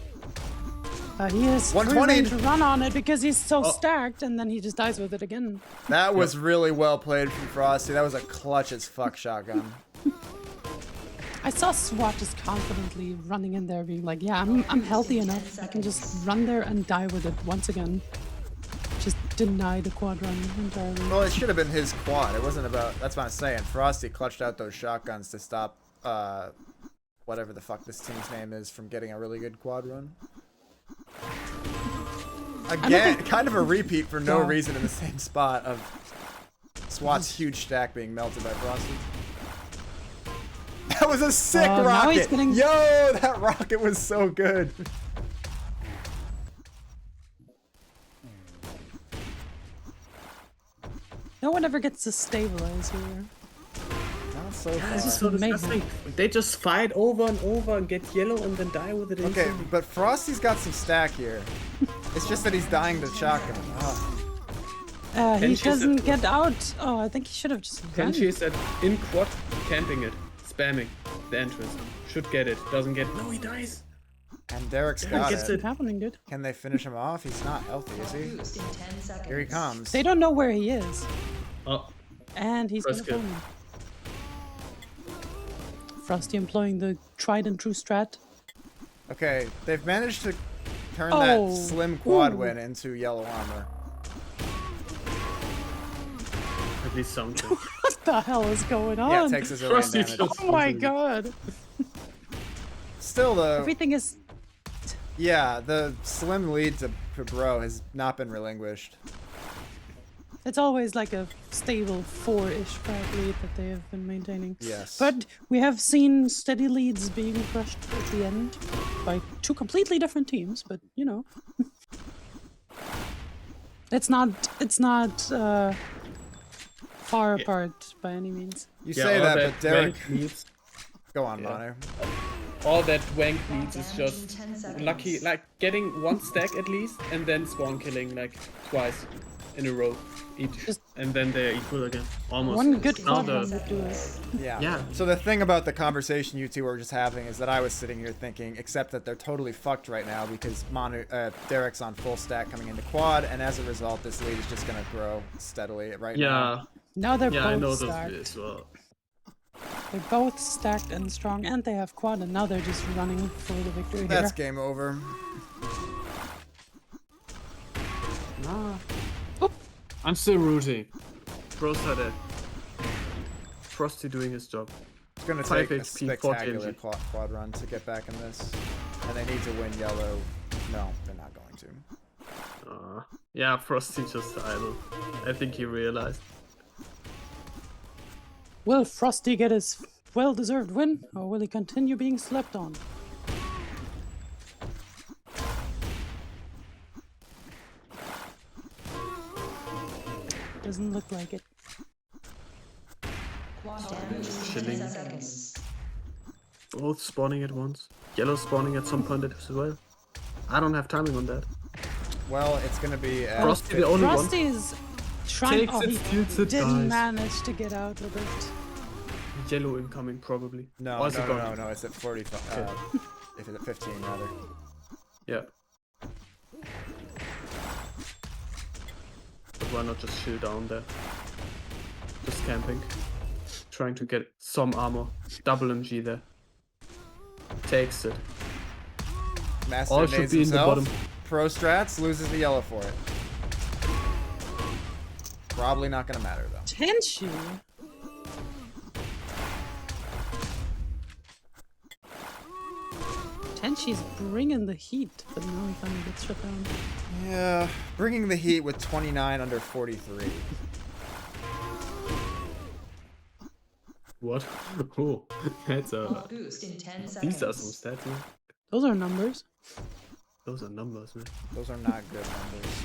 He has free 120. range to run on it because he's so Oh. stacked, and then he just dies with it again. That was really well played from Frosty. That was a clutch as fuck shotgun. I saw SWAT just confidently running in there, being like, "Yeah, I'm healthy enough. I can just run there and die with it once again." Just deny the quad run entirely. Well, it should have been his quad. It wasn't about... That's what I'm saying. Frosty clutched out those shotguns to stop, whatever the fuck this team's name is from getting a really good quad run. Again, kind of a repeat for no Yeah. reason in the same spot of SWAT's huge stack being melted by Frosty. That was a sick now he's rocket! getting- Yo, that rocket was so good! No one ever gets to stabilize here. Not so This is far. so disgusting. They just fight over and over and get yellow and then die with it Okay, instantly. but Frosty's got some stack here. It's just that he's dying to shotgun. Oh. He Tenchi's doesn't at- get out. Oh, I think he should have just run. Tenchi is at in quad, camping it, spamming the entrance. Should get it, doesn't get. No, he dies. And Derek's Yeah, got gets it. What's happening, dude? Can they finish him off? He's not healthy, is he? Boost in 10 seconds. Here he comes. They don't know where he is, Oh, and he's gonna First kill. find him. Frosty employing the tried and true strat. Okay, they've managed to turn Oh. that slim quad Ooh. win into yellow armor. at least something. What the hell is going on? Yeah, it takes his own Frosty damage. just- Oh my god! Still though, Everything is. yeah, the slim lead to Bro has not been relinquished. It's always like a stable 4-ish frag lead that they have been maintaining. Yes. But we have seen steady leads being crushed at the end by two completely different teams, but you know. it's not far apart by any means. You Yeah, say all that, but Derek, wank needs, go on, Yeah. Manu. all that wank needs is Damage in just 10 seconds. lucky, like getting one stack at least, and then spawn killing like twice in a row each, Just- and then they're equal again. Almost. One good Now quad the- run would do it. Yeah. Yeah. So the thing about the conversation you two were just having is that I was sitting here thinking, except that they're totally fucked right now because Derek's on full stack coming into quad, and as a result, this lead is just gonna grow steadily right now. Yeah, Now they're yeah, I know both this stacked. as well. They're both stacked and strong, and they have quad, and now they're just running for the victory That's here. game over. I'm still rooting. Bros are dead. Frosty doing his job. It's gonna 5 take a HP, 40 spectacular NG. quad run to get back in this, and they need to win yellow. No, they're not going to. Yeah, Frosty just idle. I think he realized. Will Frosty get his well-deserved win, or will he continue being slept on? Doesn't look like it. Quad damage in Chilling. 10 seconds. Both spawning at once. Yellow spawning at some point as well. I don't have timing on that. Well, it's gonna be at Frosty the only one. Frosty is trying. Takes Oh, it, he steals it, didn't dies. manage to get out with it. Yellow incoming probably. No, Or is it no, gone? no, it's at 45. Okay. If it's at 15, rather. Yeah. But why not just chill down there? Just camping. Trying to get some armor. Double MG there. Takes it. Master All should nades be in the himself. bottom. Pro strats loses the yellow for it. Probably not gonna matter though. Tenchi. Tenchi's bringing the heat, but now he finally gets shut down. Yeah, bringing the heat with 29 under 43. What? Oh, that's a. Health boost in 10 These are some seconds. stats, man. Those are numbers. Those are numbers, man. Those are not good numbers.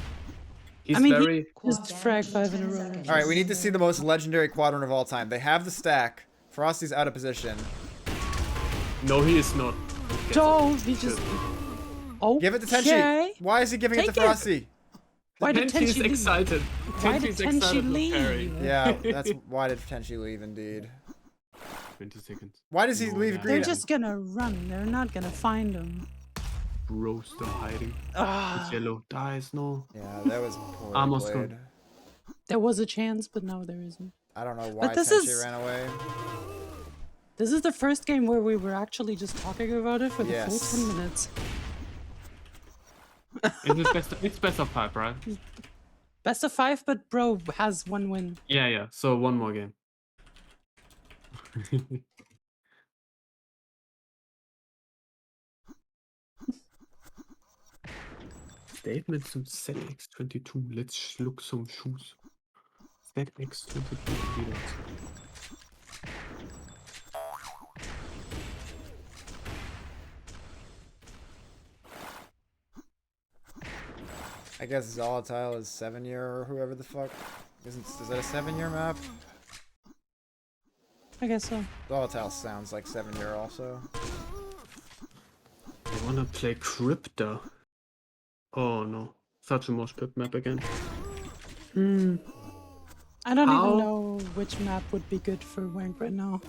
He's I mean, very. Just frag 5 in a row. All right, we need to see the most legendary quadrant of all time. They have the stack. Frosty's out of position. No, he is not. Don't. He just. Oh. Give it to Tenchi. Why is he giving it to Take it. Frosty? Why did Tenchi is Tenchi leave? excited. Why did Tenchi's Tenchi excited to parry. leave? Yeah, that's why did Tenchi leave indeed. 20 seconds. Why does he No, leave man. green? They're just gonna run. They're not gonna find him. Bro, still hiding. Ah. It's yellow dies, no. Yeah, that was poorly Almost played. gone. There was a chance, but now there isn't. I don't know why But this Tenchi is- ran away. This is the first game where we were actually just talking about it for the full Yes. 10 minutes. It's best of 5, right? Best of 5, but bro has 1 win. Yeah, yeah. So one more game. Statement zum ZX22. Let's schluck some shoes. ZX22 wieder. I guess Volatile is 7-year or whoever the fuck. Is that a 7-year map? I guess so. Volatile sounds like 7-year also. I wanna play Crypta. Oh no. Such a mosh pit map again. I don't How- even know which map would be good for Wank right now.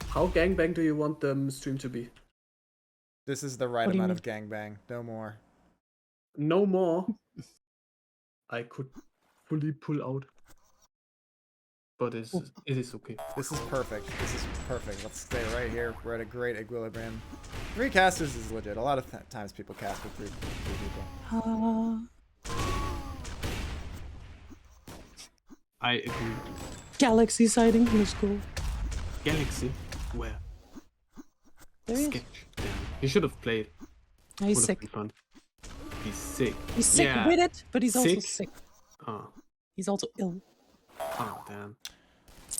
How gangbang do you want the stream to be? This is the right What do you amount of gangbang. No more. No more. I could fully pull out. But it is okay. This is perfect. This is perfect. Let's stay right here. We're at a great equilibrium. 3 casters is legit. A lot of times people cast with 3 people. I agree. Galaxy sighting was cool. Galaxy? Where? There he is. Sketch. Damn. He should have played. Now he's Would have sick. been fun. He's sick. He's sick Yeah. with it, but he's also Sick? sick. Oh, He's also ill. oh damn.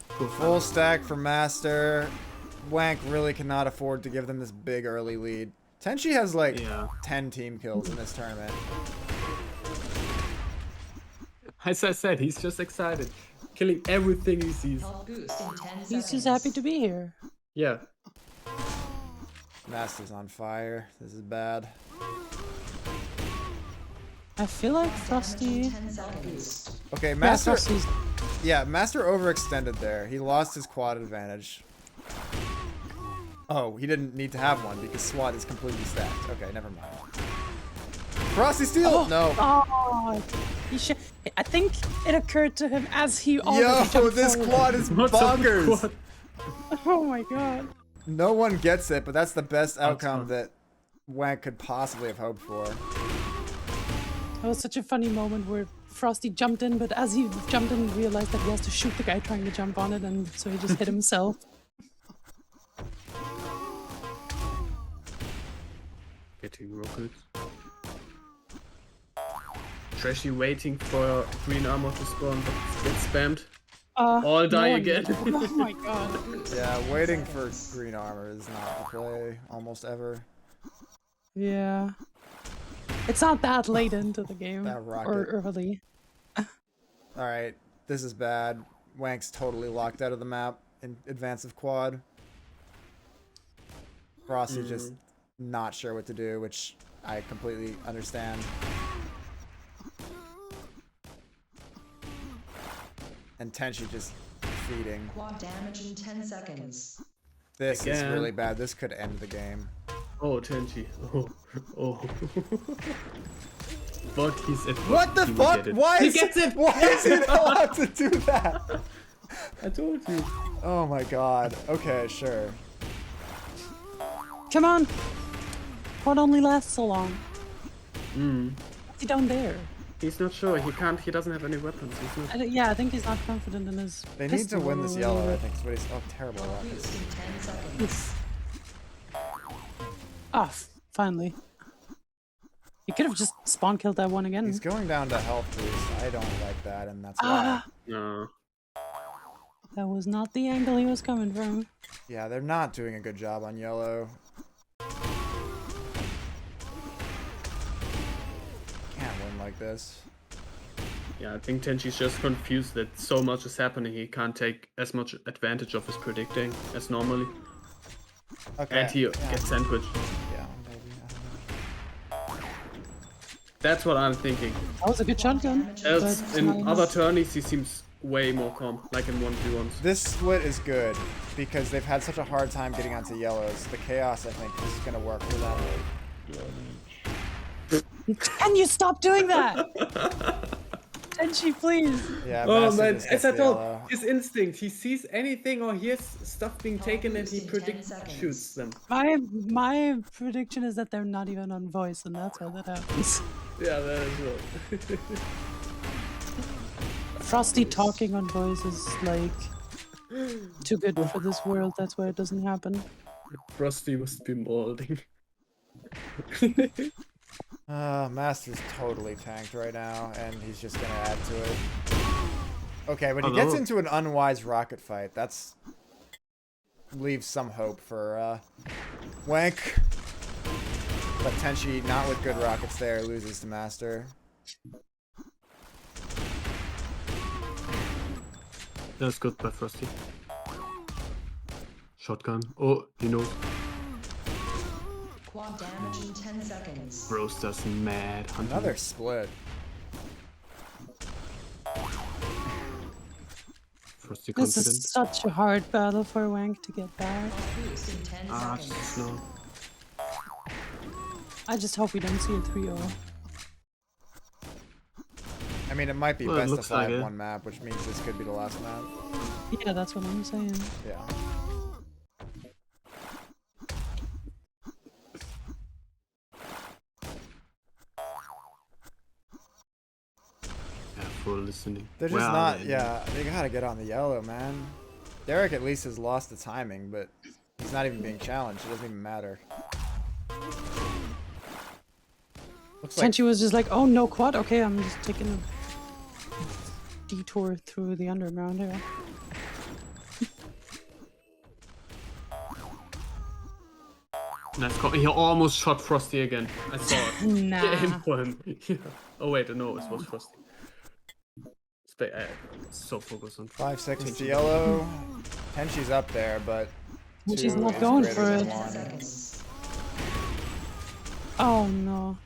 Poor Full fella. stack for Master. Wank really cannot afford to give them this big early lead. Tenchi has like Yeah. 10 team kills in this tournament. As I said, he's just excited. Killing everything he sees. Health boost in 10 seconds. He's just happy to be here. Yeah. Master's on fire. This is bad. I feel like Damage Frosty. in 10 seconds. Okay, Yeah, Master. Frosty's. Yeah, Master overextended there. He lost his quad advantage. Oh, he didn't need to have one because SWAT is completely stacked. Okay, never mind. Frosty steal! No. Oh, he should. I think it occurred to him as he already Yo, jumped this forward. quad is What's up with bonkers. quad? Oh my god. No one gets it, but that's the best outcome fun. that Wank could possibly have hoped for. That was such a funny moment where Frosty jumped in, but as he jumped in, he realized that he has to shoot the guy trying to jump on it, and so he just hit himself. Getting rockets. Trashy waiting for green armor to spawn, but gets spammed. All die one- again. Oh my god. Yeah, waiting for green armor is not the play almost ever. Yeah. It's not that late into the game. That rocket. Or early. Alright, this is bad. Wank's totally locked out of the map in advance of quad. Frosty just not sure what to do, which I completely understand. And Tenchi just feeding. Quad damage in 10 seconds. This is Again. really bad. This could end the game. Oh, Tenchi. Oh, oh. But he's at What the he will fuck? get it. Why He is gets it! Why is he allowed to do that? I told you. Oh my god. Okay, sure. Come on! Quad only lasts so long. Mm. What's he down there? He's not sure. He can't. He doesn't have any weapons. He's not. Yeah, I think he's not confident in his. They need to pistol win this or yellow, I whatever. think. Is what he's. Oh, terrible Health rockets. boost in 10 seconds. Yes. Ah, finally. He could have just spawn killed that one again. He's going down to health boost. I don't like that, and that's why. Ah, No. that was not the angle he was coming from. Yeah, they're not doing a good job on yellow. Can't win like this. Yeah, I think Tenchi's just confused that so much is happening. He can't take as much advantage of his predicting as normally, Okay. and he yeah, gets sandwiched. yeah, maybe. I don't know. That's what I'm thinking. That was a good shotgun. Else, but in not other enough. tourneys, he seems way more calm, like in 1v1s. This split is good because they've had such a hard time getting onto yellows. The chaos, I think, is going to work for them. Can you stop doing that? Tenchi, please. Yeah, Oh Master man, just as gets I the told, yellow. his instinct. He sees anything or hears stuff being taken and he boost in 10 predicts, seconds. shoots them. My prediction is that they're not even on voice, and that's why that happens. Yeah, that is well. Frosty talking on voice is like too good for this world. That's why it doesn't happen. Frosty must be molding. Master's totally tanked right now, and he's just going to add to it. Okay, but he Oh, gets no. into an unwise rocket fight. That's leaves some hope for Wank. But Tenchi, not with good rockets there, loses to Master. That's good by Frosty. Shotgun. Oh, he knows. Quad damage in 10 seconds. Roaster's mad. Hunting. Another split. Frosty This confident. is such a hard battle for Wank to get back. Health boost in 10 Ah, seconds. no. I just hope we don't see a 3-0. I mean, it might be Well, it best of looks like 5 it. one map, which means this could be the last map. Yeah, that's what I'm saying. Yeah. Yeah, full listening. They're Where just are not, they? yeah, they gotta get on the yellow, man. Derek at least has lost the timing, but he's not even being challenged. It doesn't even matter. Looks like Tenchi was just like, oh, no quad? Okay, I'm just taking a detour through the underground here. Nice call. He almost shot Frosty again. I saw it. Nah. Aim for him. Yeah. Oh wait, no, it was Frosty. So focused on 5 seconds to Tenchi. yellow. Tenchi's up there, but She's 2 not is going greater for than it. 10 1. seconds. Oh, no.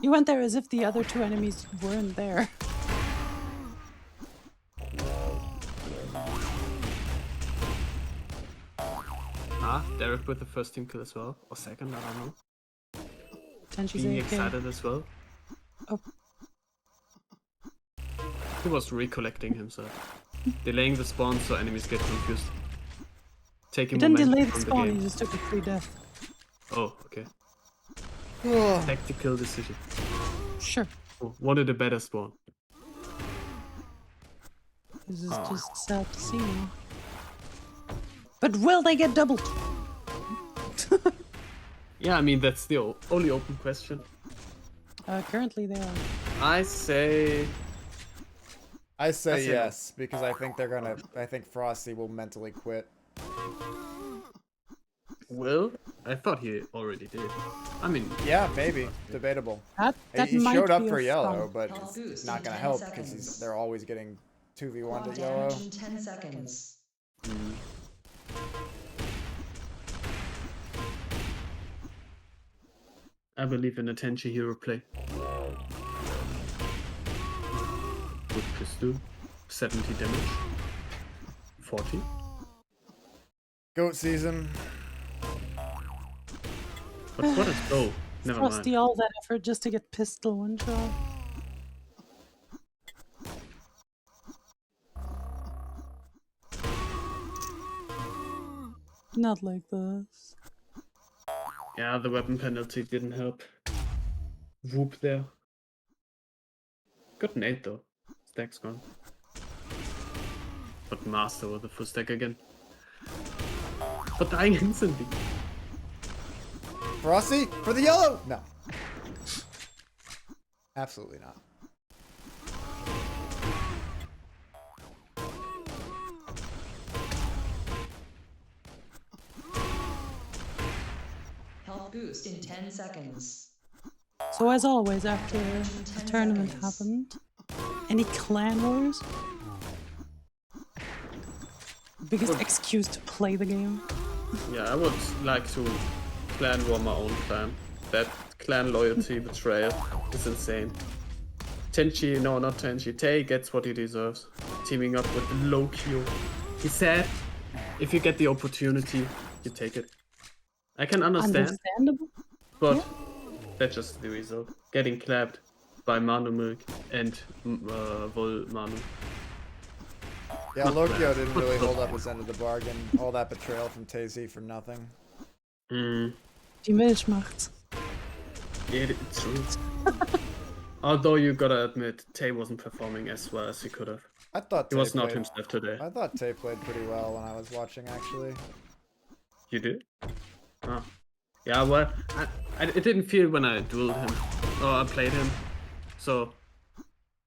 You went there as if the other 2 enemies weren't there. Ah, Derek with the first team kill as well. Or second, I don't know. Tenchi's Being AFK. excited as well. Oh. He was recollecting himself. Delaying the spawn so enemies get confused. He Taking didn't momentum delay the from the spawn, he game. just took a free death. Oh, okay. Tactical decision. Sure. Oh, wanted a better spawn. This is just sad to see now. But will they get doubled? Yeah, I mean, that's the only open question. Currently they are. I say... I say I say no. yes, because I think they're gonna. I think Frosty will mentally quit. Will? I thought he already did. I mean, Yeah, maybe. Debatable. That He might showed up be for a yellow, flop. but Health it's boost not in gonna 10 help because seconds. they're always getting 2v1 Quad to yellow. damage in 10 seconds. I believe in a Tenchi hero play. Good pistol. 70 damage. 40. Goat season. But what is oh? Never Frosty mind. all that effort just to get pistol one shot. Not like this. Yeah, the weapon penalty didn't help. Whoop there. Good nade though. Stack's gone. But Master with the full stack again. But dying instantly. Frosty for the yellow. No. Absolutely not. Health boost in 10 seconds. So as always, after the tournament happened, any clan wars? Biggest excuse to play the game. Yeah, I would like to clan war my own clan. That clan loyalty betrayal is insane. Tenchi, no, not Tenchi. Tay gets what he deserves. Teaming up with low Q. He said, if you get the opportunity, you take it. I can understand, Understandable. but Yeah. that's just the result. Getting clapped by Manu Milk and Vol Manu. Yeah, Not Lokio bad. didn't really hold up his end of the bargain. All that betrayal from Tazy for nothing. Die Milch macht's. Yeah, it's true. Although you gotta admit, Tay wasn't performing as well as he could have. I thought He Tay was not played- himself today. I thought Tay played pretty well when I was watching, actually. You did? Oh. Yeah, well, it didn't feel when I dueled him. Or I played him. So,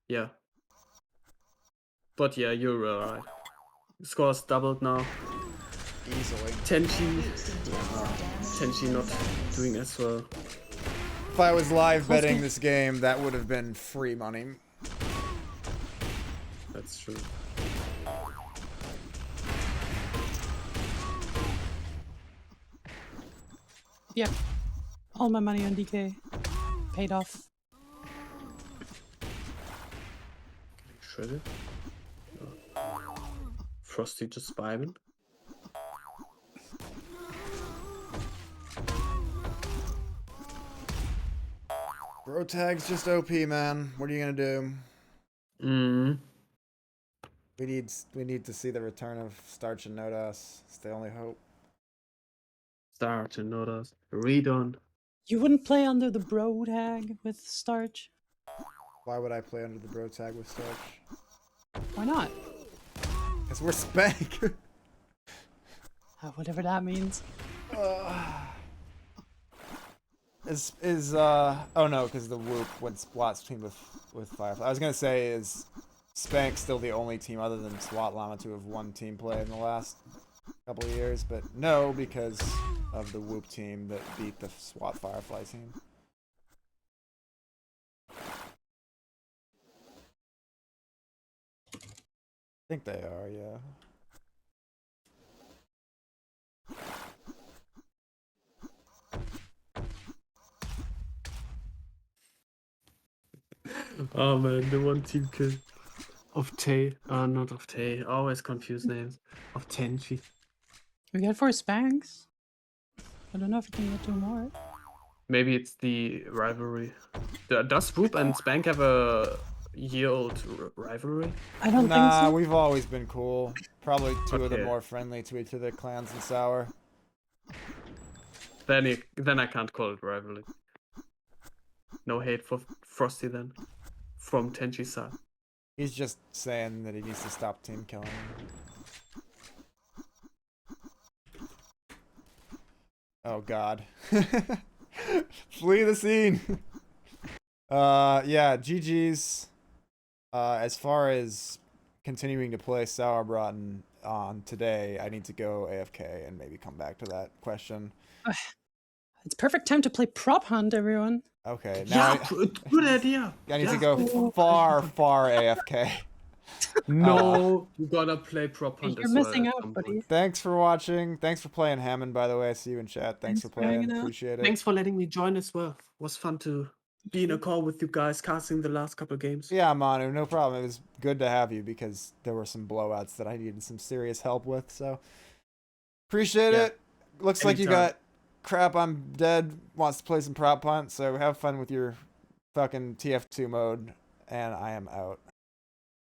yeah. But yeah, you're right. Scores doubled now. Easily. Tenchi not doing as well. If I was live betting this game, that would have been free money. That's true. Yep. All my money on DK paid off. Getting shredded. Frosty just vibing. Bro tag's just OP, man. What are you gonna do? We need to see the return of Starch and Nodas. It's the only hope. Starch and Nodas. Redone. You wouldn't play under the bro tag with Starch? Why would I play under the bro tag with Starch? Why not? Because we're Spank. Whatever that means. Oh no, because the Whoop went SWAT's team with Firefly. I was gonna say, is Spank still the only team other than SWAT Llama to have won team play in the last couple of years? But no, because of the Whoop team that beat the SWAT Firefly team. I think they are, yeah. Oh man, the one team kill of Tay. Not of Tay. Always confuse names. Of Tenchi. We got 4 Spanks. I don't know if we can get 2 more. Maybe it's the rivalry. Does Swoop and Spank have a year-old rivalry? I don't Nah, think so. we've always been cool. Probably two of the Okay. more friendly to each other clans in Sour. Then I can't call it rivalry. No hate for Frosty then. From Tenchi's side. He's just saying that he needs to stop team killing. Oh god. Flee the scene! Yeah, GG's. As far as continuing to play Sauerbraten on today, I need to go AFK and maybe come back to that question. It's perfect time to play Prop Hunt, everyone. Okay, now Good idea. I need to go far AFK. No, you gotta play Prop Hunt You're as well missing at out, some buddy. point. Thanks for watching. Thanks for playing Hammond, by the way. I see you in chat. Thanks for for playing. hanging out. Appreciate it. Thanks for letting me join as well. Was fun to be in a call with you guys, casting the last couple games. Yeah, Manu, no problem. It was good to have you because there were some blowouts that I needed some serious help with. So appreciate Yeah. it. Looks like you Anytime. got Crap I'm Dead wants to play some prop hunt. So have fun with your fucking TF2 mode. And I am out.